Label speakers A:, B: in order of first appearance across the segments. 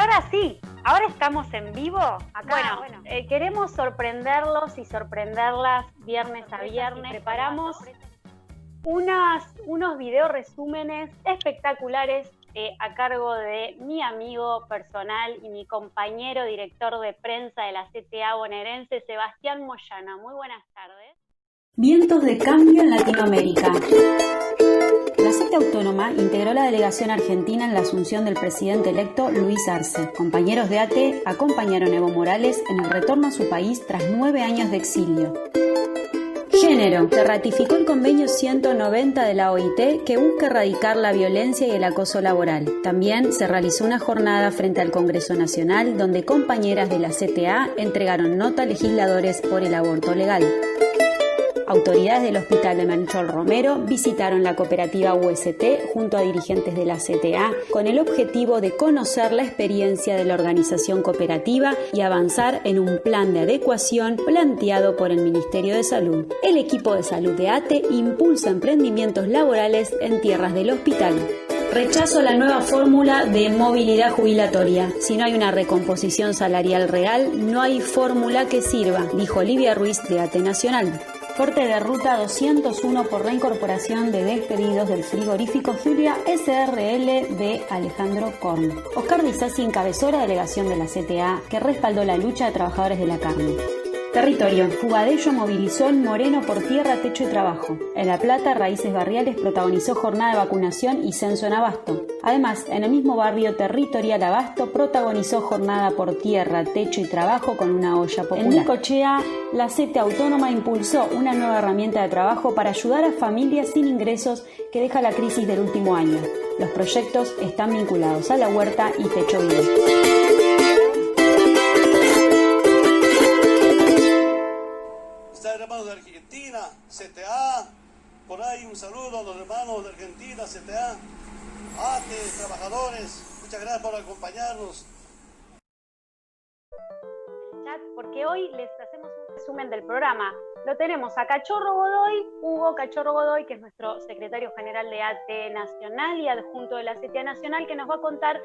A: ahora sí, ahora estamos en vivo. Acá, queremos sorprenderlos y sorprenderlas viernes a viernes. Preparamos unos video resúmenes espectaculares a cargo de mi amigo personal y mi compañero director de prensa de la CTA bonaerense, Sebastián Moyano. Muy buenas tardes.
B: Vientos de cambio en Latinoamérica. La CTA Autónoma integró la delegación argentina en la asunción del presidente electo Luis Arce. Compañeros de ATE acompañaron a Evo Morales en el retorno a su país tras 9 años de exilio. Género. Se ratificó el convenio 190 de la OIT que busca erradicar la violencia y el acoso laboral. También se realizó una jornada frente al Congreso Nacional donde compañeras de la CTA entregaron nota a legisladores por el aborto legal. Autoridades del Hospital de Melchor Romero visitaron la cooperativa UST junto a dirigentes de la CTA con el objetivo de conocer la experiencia de la organización cooperativa y avanzar en un plan de adecuación planteado por el Ministerio de Salud. El equipo de salud de ATE impulsa emprendimientos laborales en tierras del hospital. Rechazo a la nueva fórmula de movilidad jubilatoria. Si no hay una recomposición salarial real, no hay fórmula que sirva, dijo Olivia Ruiz de ATE Nacional. Corte de ruta 201 por reincorporación de despedidos del frigorífico Julia SRL de Alejandro Korn. Oscar Disasi encabezó la delegación de la CTA que respaldó la lucha de trabajadores de la carne. Territorio. Fugadello movilizó en Moreno por tierra, techo y trabajo. En La Plata, Raíces Barriales protagonizó jornada de vacunación y censo en Abasto. Además, en el mismo barrio territorial Abasto protagonizó jornada por tierra, techo y trabajo con una olla popular. En Necochea, la CTA Autónoma impulsó una nueva herramienta de trabajo para ayudar a familias sin ingresos que deja la crisis del último año. Los proyectos están vinculados a la huerta y techo vivo.
C: Hermanos de Argentina, CTA, por ahí un saludo a los hermanos de Argentina, CTA, ATE, trabajadores, muchas gracias por acompañarnos.
A: Chat, porque hoy les hacemos un resumen del programa. Lo tenemos a Cachorro Godoy, Hugo Cachorro Godoy, que es nuestro secretario general de ATE Nacional y adjunto de la CTA Nacional, que nos va a contar,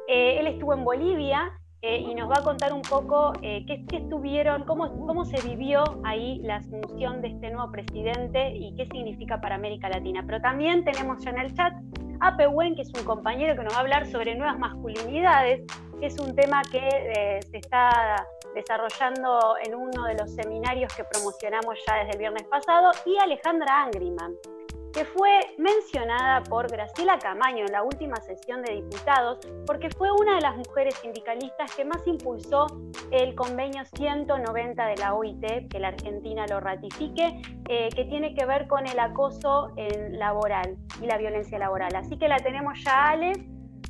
A: él estuvo en Bolivia, y nos va a contar un poco qué estuvieron, cómo se vivió ahí la asunción de este nuevo presidente y qué significa para América Latina. Pero también tenemos ya en el chat a Pehuen, que es un compañero que nos va a hablar sobre nuevas masculinidades, que es un tema que se está desarrollando en uno de los seminarios que promocionamos ya desde el viernes pasado, y Alejandra Angriman, que fue mencionada por Graciela Camaño en la última sesión de diputados, porque fue una de las mujeres sindicalistas que más impulsó el convenio 190 de la OIT, que la Argentina lo ratifique, que tiene que ver con el acoso laboral y la violencia laboral. Así que la tenemos ya, Ale.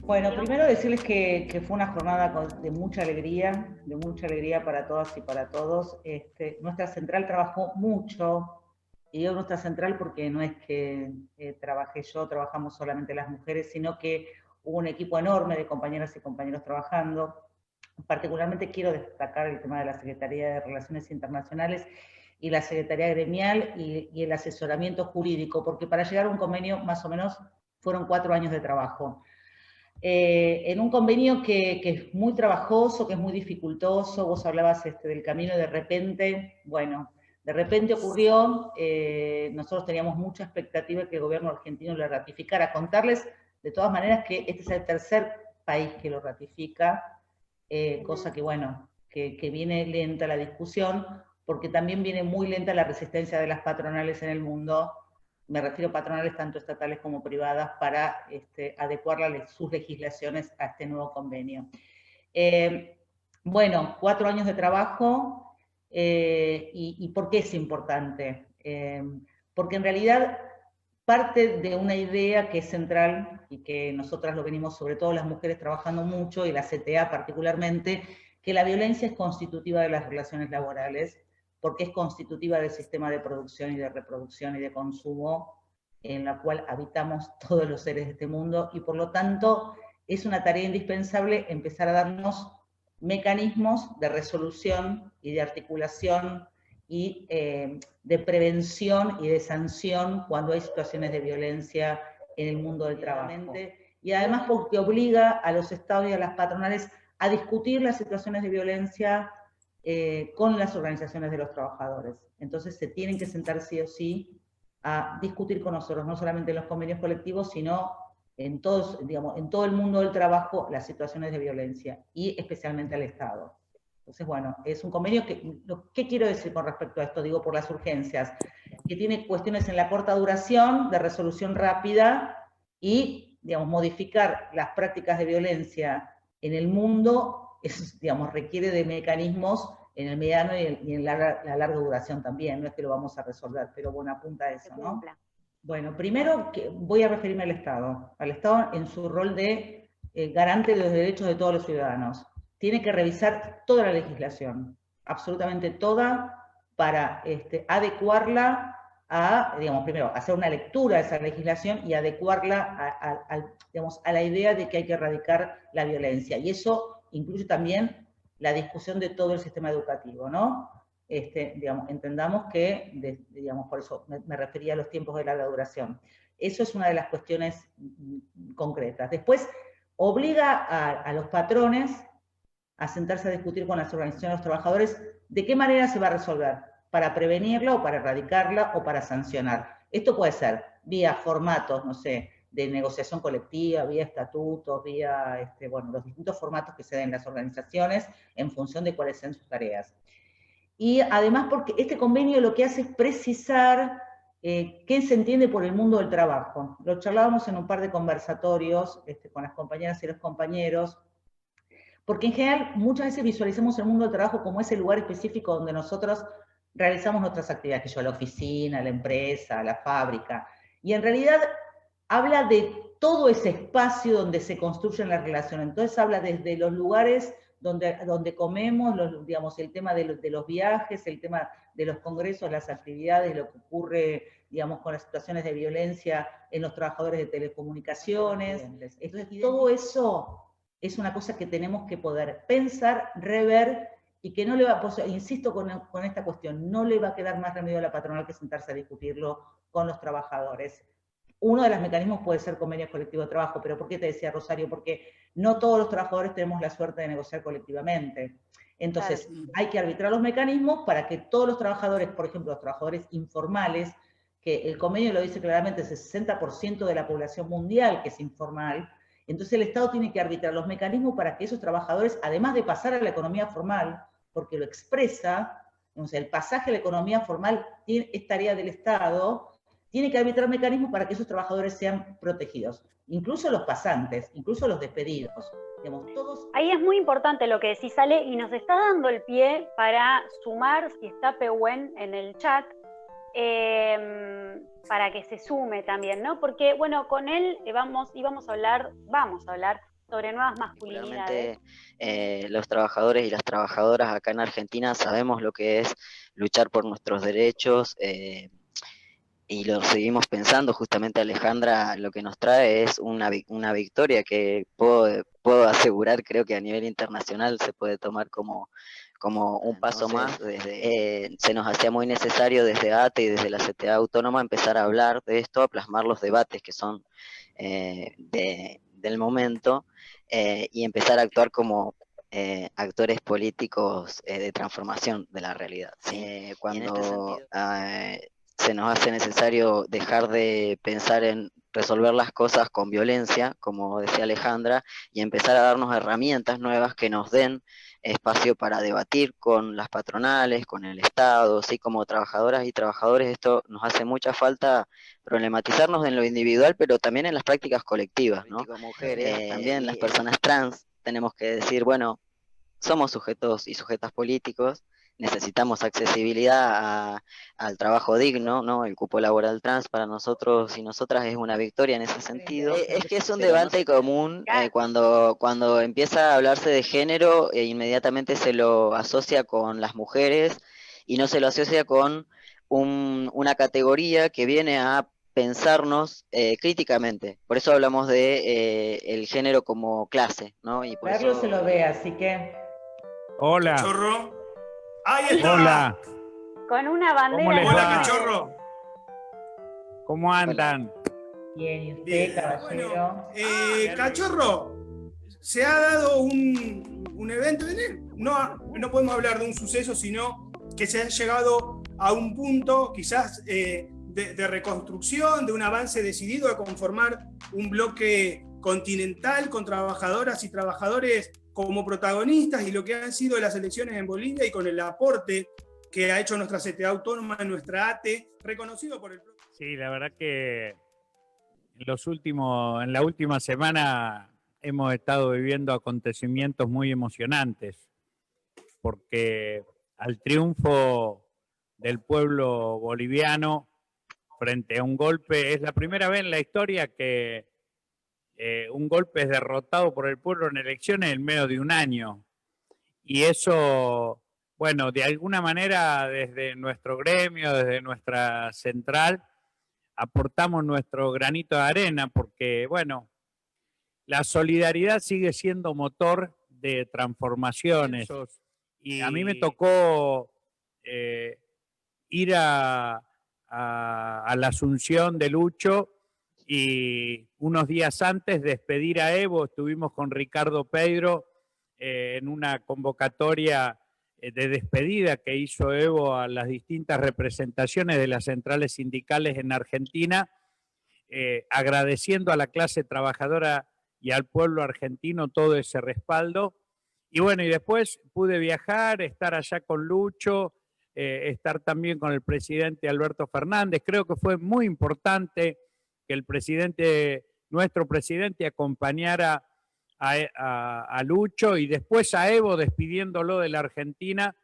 D: Bueno, primero decirles que fue una jornada de mucha alegría para todas y para todos. Nuestra central trabajó mucho. Y digo nuestra central porque no es que trabajé yo, trabajamos solamente las mujeres, sino que hubo un equipo enorme de compañeras y compañeros trabajando. Particularmente quiero destacar el tema de la Secretaría de Relaciones Internacionales y la Secretaría Gremial y el asesoramiento jurídico, porque para llegar a un convenio más o menos fueron 4 años de trabajo. En un convenio que es muy trabajoso, que es muy dificultoso, vos hablabas del camino y de repente ocurrió, nosotros teníamos mucha expectativa de que el gobierno argentino lo ratificara. Contarles, de todas maneras, que este es el tercer país que lo ratifica, cosa que viene lenta la discusión, porque también viene muy lenta la resistencia de las patronales en el mundo, me refiero a patronales tanto estatales como privadas, para adecuar sus legislaciones a este nuevo convenio. 4 años de trabajo. ¿Y por qué es importante? Porque en realidad parte de una idea que es central y que nosotras lo venimos, sobre todo las mujeres, trabajando mucho, y la CTA particularmente, que la violencia es constitutiva de las relaciones laborales, porque es constitutiva del sistema de producción y de reproducción y de consumo en la cual habitamos todos los seres de este mundo, y por lo tanto es una tarea indispensable empezar a darnos mecanismos de resolución y de articulación y de prevención y de sanción cuando hay situaciones de violencia en el mundo del trabajo. y además porque obliga a los estados y a las patronales a discutir las situaciones de violencia con las organizaciones de los trabajadores. Entonces se tienen que sentar sí o sí a discutir con nosotros, no solamente en los convenios colectivos, sino en todos, digamos, en todo el mundo del trabajo, las situaciones de violencia, y especialmente al Estado. Entonces, bueno, es un convenio que, ¿qué quiero decir con respecto a esto? Digo, por las urgencias, que tiene cuestiones en la corta duración, de resolución rápida, y, digamos, modificar las prácticas de violencia en el mundo, digamos, requiere de mecanismos en el mediano y en la larga duración también, no es que lo vamos a resolver, pero bueno, apunta a eso, ¿no? Bueno, primero voy a referirme al Estado en su rol de garante de los derechos de todos los ciudadanos. Tiene que revisar toda la legislación, absolutamente toda, para adecuarla a, digamos, primero, hacer una lectura de esa legislación y adecuarla digamos, a la idea de que hay que erradicar la violencia. Y eso incluye también la discusión de todo el sistema educativo, ¿no? Digamos, entendamos que, digamos, por eso me refería a los tiempos de larga duración. Eso es una de las cuestiones concretas. Después, obliga a los patrones a sentarse a discutir con las organizaciones de los trabajadores de qué manera se va a resolver, para prevenirla o para erradicarla o para sancionar. Esto puede ser vía formatos, no sé, de negociación colectiva, vía estatutos, vía, bueno, los distintos formatos que se den en las organizaciones en función de cuáles sean sus tareas. Y además porque este convenio lo que hace es precisar qué se entiende por el mundo del trabajo. Lo charlábamos en un par de conversatorios con las compañeras y los compañeros, porque en general muchas veces visualizamos el mundo del trabajo como ese lugar específico donde nosotros realizamos nuestras actividades, que yo, la oficina, la empresa, la fábrica, y en realidad habla de todo ese espacio donde se construyen las relaciones. Entonces habla desde los lugares donde comemos, digamos, el tema de los viajes, el tema de los congresos, las actividades, lo que ocurre, digamos, con las situaciones de violencia en los trabajadores de telecomunicaciones. Entonces, todo eso es una cosa que tenemos que poder pensar, rever, y que no le va, pues, insisto con esta cuestión, no le va a quedar más remedio a la patronal que sentarse a discutirlo con los trabajadores. Uno de los mecanismos puede ser convenios colectivos de trabajo, pero ¿por qué te decía, Rosario? Porque no todos los trabajadores tenemos la suerte de negociar colectivamente. Entonces, hay que arbitrar los mecanismos para que todos los trabajadores, por ejemplo, los trabajadores informales, que el convenio lo dice claramente, es el 60% de la población mundial que es informal, entonces el Estado tiene que arbitrar los mecanismos para que esos trabajadores, además de pasar a la economía formal, porque lo expresa, entonces el pasaje a la economía formal es tarea del Estado, tiene que arbitrar mecanismos para que esos trabajadores sean protegidos, incluso los pasantes, incluso los despedidos. Digamos, todos...
A: Ahí es muy importante lo que decís, Ale, y nos está dando el pie para sumar, si está Pehuen en el chat, para que se sume también, ¿no? Porque, bueno, con él vamos a hablar sobre nuevas masculinidades.
E: Los trabajadores y las trabajadoras acá en Argentina sabemos lo que es luchar por nuestros derechos, y lo seguimos pensando. Justamente Alejandra lo que nos trae es una victoria que puedo asegurar, creo que a nivel internacional se puede tomar como un paso más. Se nos hacía muy necesario desde ATE y desde la CTA Autónoma empezar a hablar de esto, a plasmar los debates que son del momento, y empezar a actuar como actores políticos de transformación de la realidad. ¿Sí? Cuando se nos hace necesario dejar de pensar en resolver las cosas con violencia, como decía Alejandra, y empezar a darnos herramientas nuevas que nos den espacio para debatir con las patronales, con el Estado, así como trabajadoras y trabajadores. Esto nos hace mucha falta problematizarnos en lo individual, pero también en las prácticas colectivas, ¿no? Como mujeres, también las personas trans, tenemos que decir, bueno, somos sujetos y sujetas políticos, necesitamos accesibilidad al trabajo digno, ¿no? El cupo laboral trans para nosotros y nosotras es una victoria en ese sentido. Es que es un debate común, cuando empieza a hablarse de género, inmediatamente se lo asocia con las mujeres y no se lo asocia con una categoría que viene a pensarnos críticamente. Por eso hablamos de el género como clase, ¿no? Y por
D: Carlos
E: eso...
D: se lo ve, así que...
F: Hola.
G: Cachorro. ¡Ahí está!
F: Hola.
A: Con una bandera.
F: ¿Cómo les
G: Hola,
F: va?
G: cachorro.
F: ¿Cómo andan?
D: Bien, ¿y usted,
G: Bien.
D: caballero?
G: Bueno, Cachorro, se ha dado un evento en él. No podemos hablar de un suceso, sino que se ha llegado a un punto quizás de reconstrucción, de un avance decidido a conformar un bloque continental con trabajadoras y trabajadores como protagonistas, y lo que han sido las elecciones en Bolivia y con el aporte que ha hecho nuestra CTA autónoma, nuestra ATE, reconocido por el...
F: Sí, la verdad que en la última semana hemos estado viviendo acontecimientos muy emocionantes, porque al triunfo del pueblo boliviano frente a un golpe, es la primera vez en la historia que un golpe es derrotado por el pueblo en elecciones en menos de un año. Y eso, bueno, de alguna manera desde nuestro gremio, desde nuestra central, aportamos nuestro granito de arena porque, bueno, la solidaridad sigue siendo motor de transformaciones. Y a mí me tocó ir a la asunción de Lucho y unos días antes despedir a Evo, estuvimos con Ricardo Pedro en una convocatoria de despedida que hizo Evo a las distintas representaciones de las centrales sindicales en Argentina, agradeciendo a la clase trabajadora y al pueblo argentino todo ese respaldo. Y bueno, y después pude viajar, estar allá con Lucho, estar también con el presidente Alberto Fernández. Creo que fue muy importante que el presidente, nuestro presidente, acompañara a Lucho y después a Evo despidiéndolo de la Argentina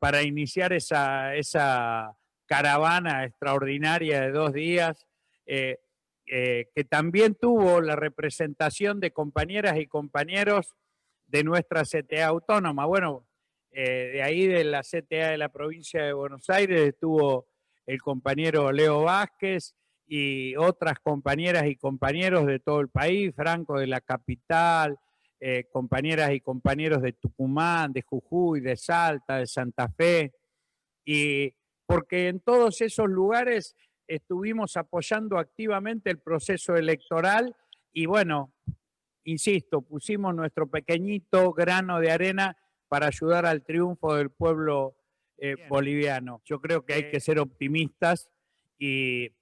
F: para iniciar esa caravana extraordinaria de 2 días que también tuvo la representación de compañeras y compañeros de nuestra CTA autónoma. Bueno, de ahí de la CTA de la provincia de Buenos Aires estuvo el compañero Leo Vázquez y otras compañeras y compañeros de todo el país, Franco de la capital, compañeras y compañeros de Tucumán, de Jujuy, de Salta, de Santa Fe, y porque en todos esos lugares estuvimos apoyando activamente el proceso electoral y bueno, insisto, pusimos nuestro pequeñito grano de arena para ayudar al triunfo del pueblo boliviano. Yo creo que hay que ser optimistas y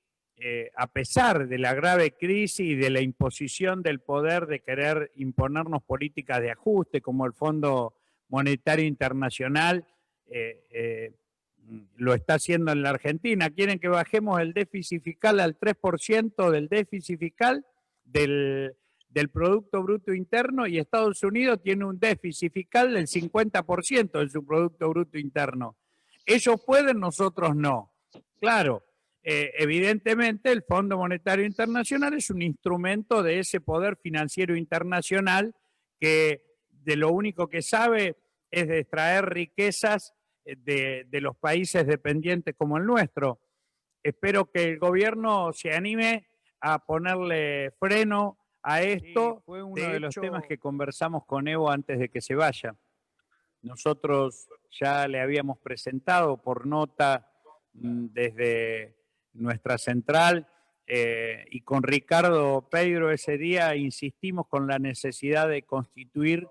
F: a pesar de la grave crisis y de la imposición del poder de querer imponernos políticas de ajuste como el Fondo Monetario Internacional lo está haciendo en la Argentina. Quieren que bajemos el déficit fiscal al 3% del déficit fiscal del Producto Bruto Interno, y Estados Unidos tiene un déficit fiscal del 50% de su Producto Bruto Interno. Ellos pueden, nosotros no. Claro, evidentemente el Fondo Monetario Internacional es un instrumento de ese poder financiero internacional que de lo único que sabe es de extraer riquezas de los países dependientes como el nuestro. Espero que el gobierno se anime a ponerle freno a esto. Sí, fue uno de los temas que conversamos con Evo antes de que se vaya. Nosotros ya le habíamos presentado por nota desde nuestra central y con Ricardo Pedro ese día insistimos con la necesidad de constituir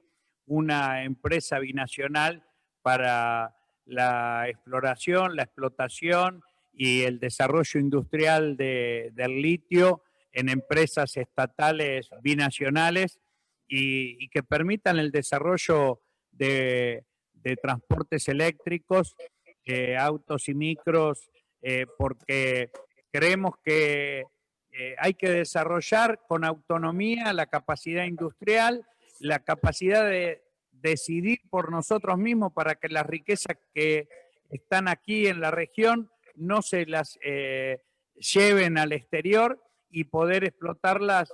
F: una empresa binacional para la exploración, la explotación y el desarrollo industrial del litio en empresas estatales binacionales y que permitan el desarrollo de transportes eléctricos, autos y micros, porque creemos que hay que desarrollar con autonomía la capacidad industrial, la capacidad de decidir por nosotros mismos para que las riquezas que están aquí en la región no se las lleven al exterior y poder explotarlas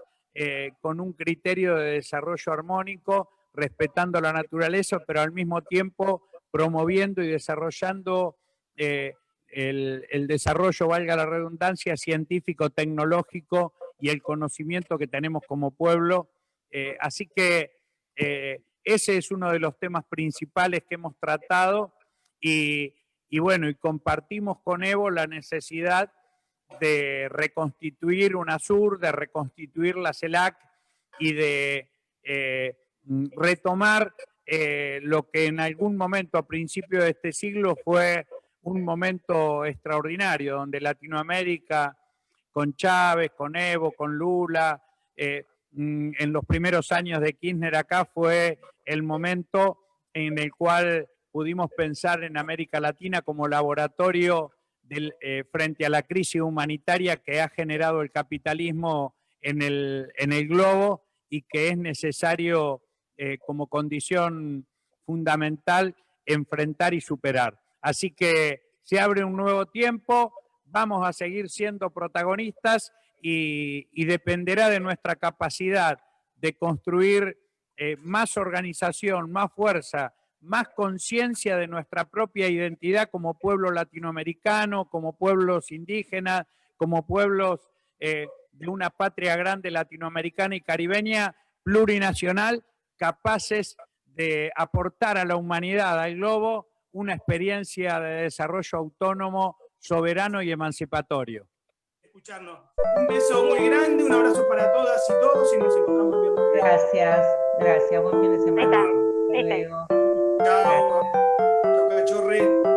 F: con un criterio de desarrollo armónico, respetando la naturaleza, pero al mismo tiempo promoviendo y desarrollando el desarrollo, valga la redundancia, científico, tecnológico y el conocimiento que tenemos como pueblo. Así que ese es uno de los temas principales que hemos tratado y bueno, y compartimos con Evo la necesidad de reconstituir UNASUR, de reconstituir la CELAC y de retomar lo que en algún momento a principios de este siglo fue un momento extraordinario, donde Latinoamérica, con Chávez, con Evo, con Lula, en los primeros años de Kirchner acá fue el momento en el cual pudimos pensar en América Latina como laboratorio frente a la crisis humanitaria que ha generado el capitalismo en el globo y que es necesario como condición fundamental enfrentar y superar. Así que se abre un nuevo tiempo, vamos a seguir siendo protagonistas y dependerá de nuestra capacidad de construir más organización, más fuerza, más conciencia de nuestra propia identidad como pueblo latinoamericano, como pueblos indígenas, como pueblos de una patria grande latinoamericana y caribeña, plurinacional, capaces de aportar a la humanidad, al globo, una experiencia de desarrollo autónomo, soberano y emancipatorio.
G: Escucharnos. Un beso muy grande, un abrazo para todas y todos y nos encontramos el viernes.
D: Gracias, gracias. Buen fin de semana.
A: Ahí está.
G: Chao. Chao, cachorre.